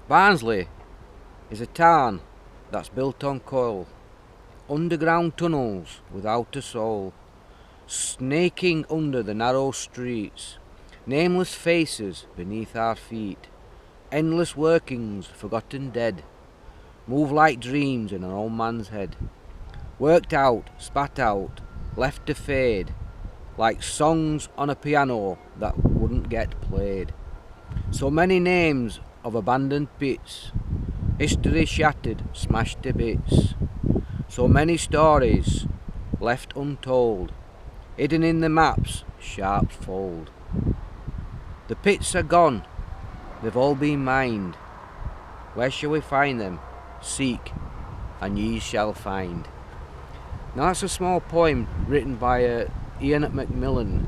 Barnsley is a town that's built on coal, underground tunnels without a soul, snaking under the narrow streets, nameless faces beneath our feet, endless workings forgotten dead, move like dreams in an old man's head, worked out, spat out, left to fade, like songs on a piano that wouldn't get played. So many names of abandoned bits, history shattered, smashed to bits. So many stories left untold, hidden in the maps, sharp fold. The pits are gone, they've all been mined. Where shall we find them? Seek, and ye shall find. Now that's a small poem written by Ian Macmillan.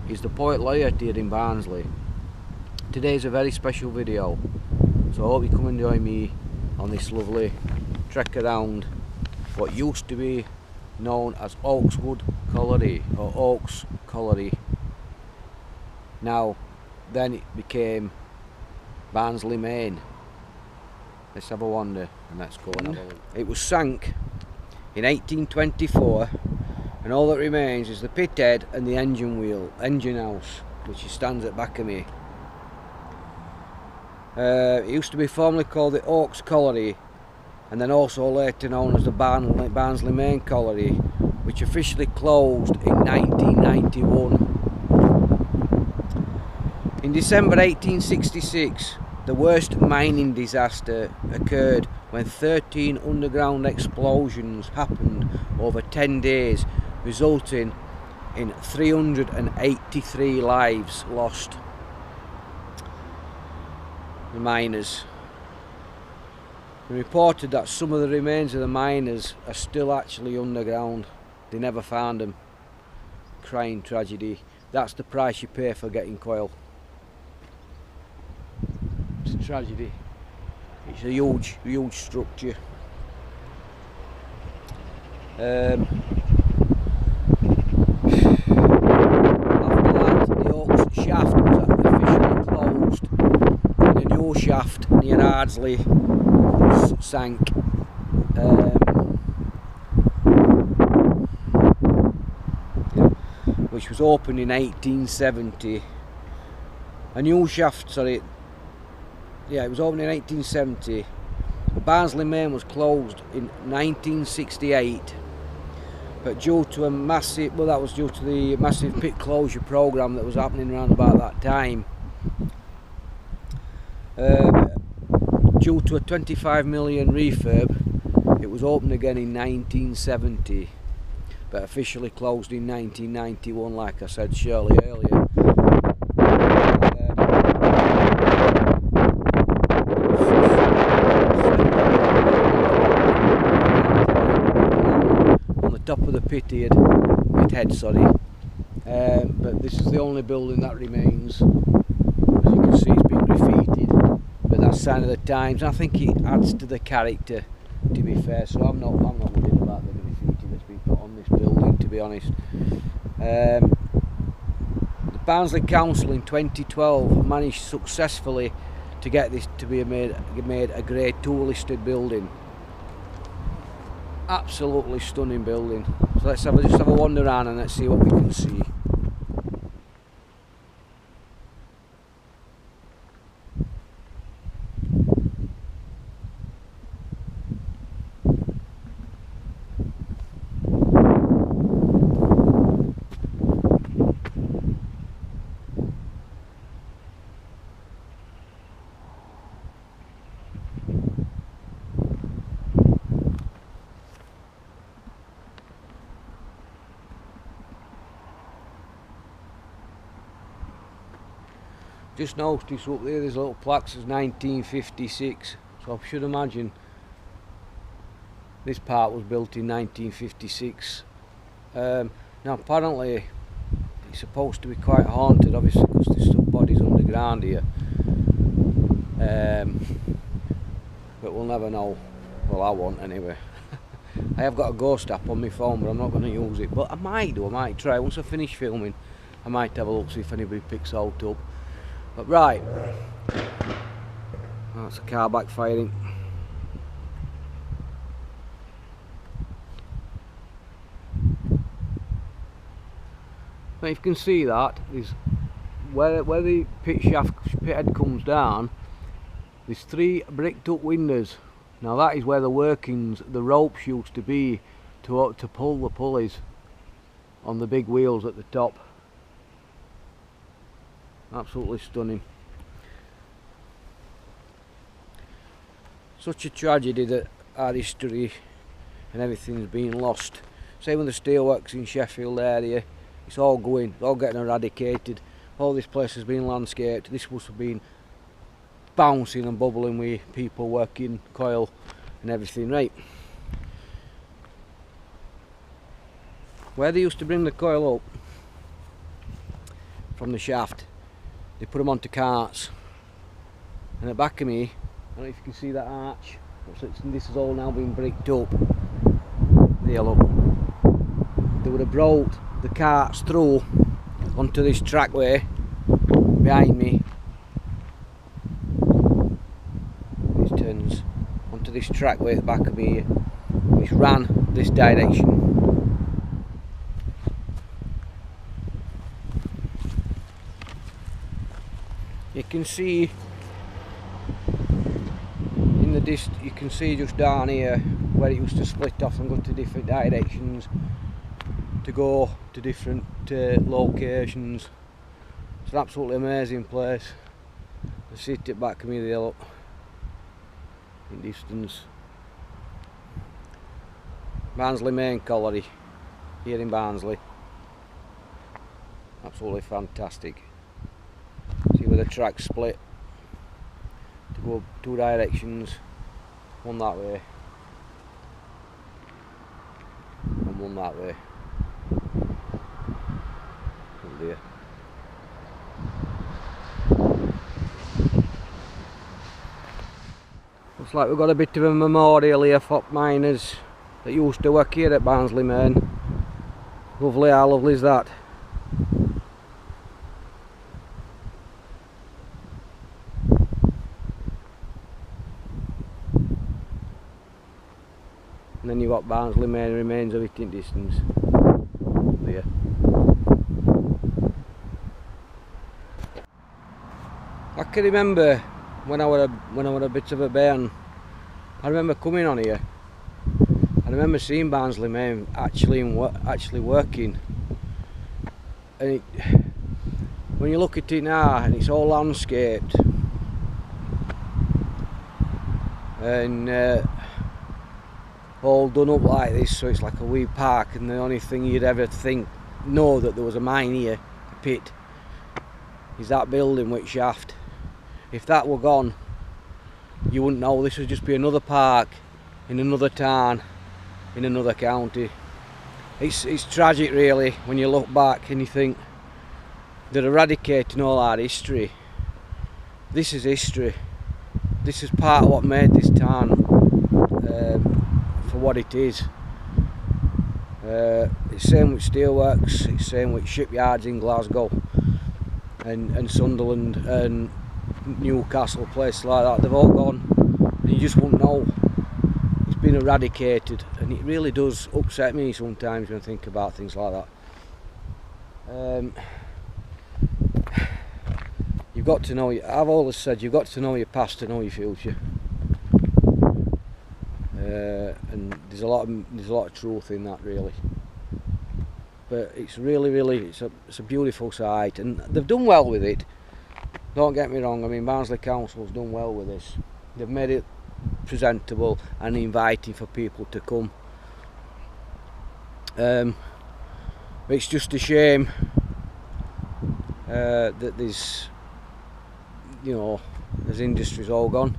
He's the poet laureate here in Barnsley. Today's a very special video, so I hope you come and join me on this lovely trek around what used to be known as Oakswood Colliery, or Oaks Colliery. Now, then it became Barnsley Main. Let's have a wander and let's go and have a look. It was sank in 1824, and all that remains is the pit head and the engine house, which stands at the back of me. It used to be formerly called the Oaks Colliery, and then also later known as the Barnsley Main Colliery, which officially closed in 1991. In December 1866, the worst mining disaster occurred when 13 underground explosions happened over 10 days, resulting in 383 lives lost. The miners. It reported that some of the remains of the miners are still actually underground. They never found them. Crying tragedy. That's the price you pay for getting coal. It's a tragedy. It's a huge structure. After that, the Oaks shaft was officially closed, and a new shaft near Ardsley was sank. Which was opened in 1870. A new shaft, sorry. Yeah, it was opened in 1870. The Barnsley Main was closed in 1968, but due to a massive, well, that was due to the massive pit closure programme that was happening around about that time. Due to a 25 million refurb, it was opened again in 1970, but officially closed in 1991, like I said surely earlier. On the top of the pit head, sorry. But this is the only building that remains. As you can see, it's been graffitied, but that's sign of the times. I think it adds to the character, to be fair. So I'm not worried about the graffiti that's been put on this building, to be honest. The Barnsley Council in 2012 managed successfully to get this to be made a Grade 2 listed building. Absolutely stunning building. So let's just have a wander around and let's see what we can see. Just noticed up there, there's a little plaque that says 1956, so I should imagine this part was built in 1956. Now apparently it's supposed to be quite haunted, obviously, because there's some bodies underground here, but we'll never know. Well, I won't anyway. I have got a ghost app on my phone, but I'm not going to use it, but I might try. Once I finish filming, I might have a look, see if anybody picks out up. But right, That's a car backfiring. Now you can see that is where the pit head comes down. There's 3 bricked up windows. Now that is where the workings, the ropes used to be to pull the pulleys on the big wheels at the top. Absolutely stunning. Such a tragedy that our history and everything's been lost. Same with the steelworks in Sheffield area. It's all going, it's all getting eradicated. All this place has been landscaped. This must have been bouncing and bubbling with people working coil and everything. Right, where they used to bring the coil up from the shaft, they put them onto carts, and at the back of me, I don't know if you can see that arch, this has all now been bricked up. There, look, they would have brought the carts through onto this trackway behind me. Turns onto this trackway at the back of me, which ran this direction. You can see in the you can see just down here where it used to split off and go to different directions to go to different locations. It's an absolutely amazing place. I see it at the back of me there, look, in distance. Barnsley Main Colliery here in Barnsley. Absolutely fantastic. See where the track split to go 2 directions, one that way and one that way. Oh dear. Looks like we've got a bit of a memorial here for miners that used to work here at Barnsley Main. Lovely, how lovely is that? And then you've got Barnsley Main, remains of it in distance. There. I can remember when I was a bit of a bairn, I remember coming on here. I remember seeing Barnsley Main actually working. And when you look at it now, and it's all landscaped, and all done up like this, so it's like a wee park, and the only thing you'd ever know that there was a mine here, a pit, is that building with shaft. If that were gone, you wouldn't know. This would just be another park in another town in another county. It's tragic really when you look back and you think they're eradicating all our history. This is history. This is part of what made this town for what it is. It's same with steelworks, it's same with shipyards in Glasgow and Sunderland and Newcastle, places like that. They've all gone and you just won't know. It's been eradicated, and it really does upset me sometimes when I think about things like that. You've got to know, I've always said, you've got to know your past to know your future. And there's a lot of truth in that really. But it's really it's a beautiful site, and they've done well with it. Don't get me wrong, I mean Barnsley Council's done well with this. They've made it presentable and inviting for people to come. But it's just a shame that there's, you know, there's industries all gone.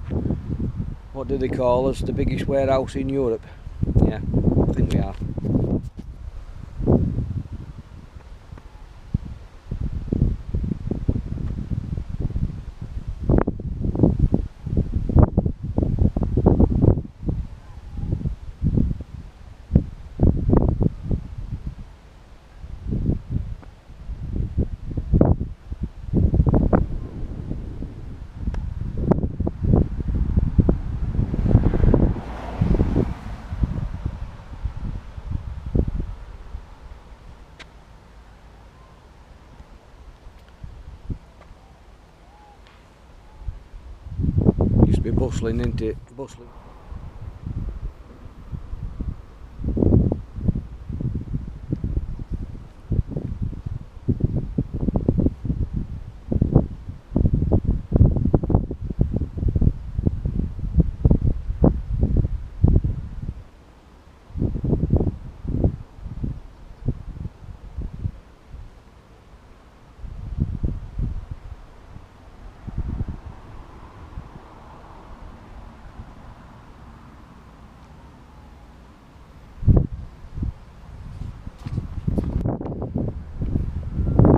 What do they call us? The biggest warehouse in Europe? Yeah, I think we are. Must be bustling, isn't it? Bustling.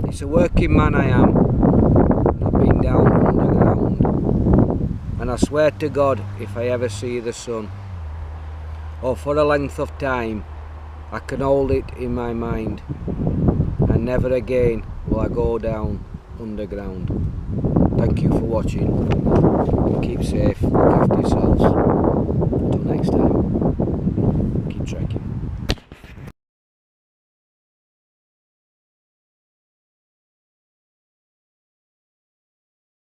It's a working man I am, and I've been down underground, and I swear to God, if I ever see the sun, or for a length of time, I can hold it in my mind, and never again will I go down underground. Thank you for watching. Keep safe, look after yourselves. Until next time, keep trekking.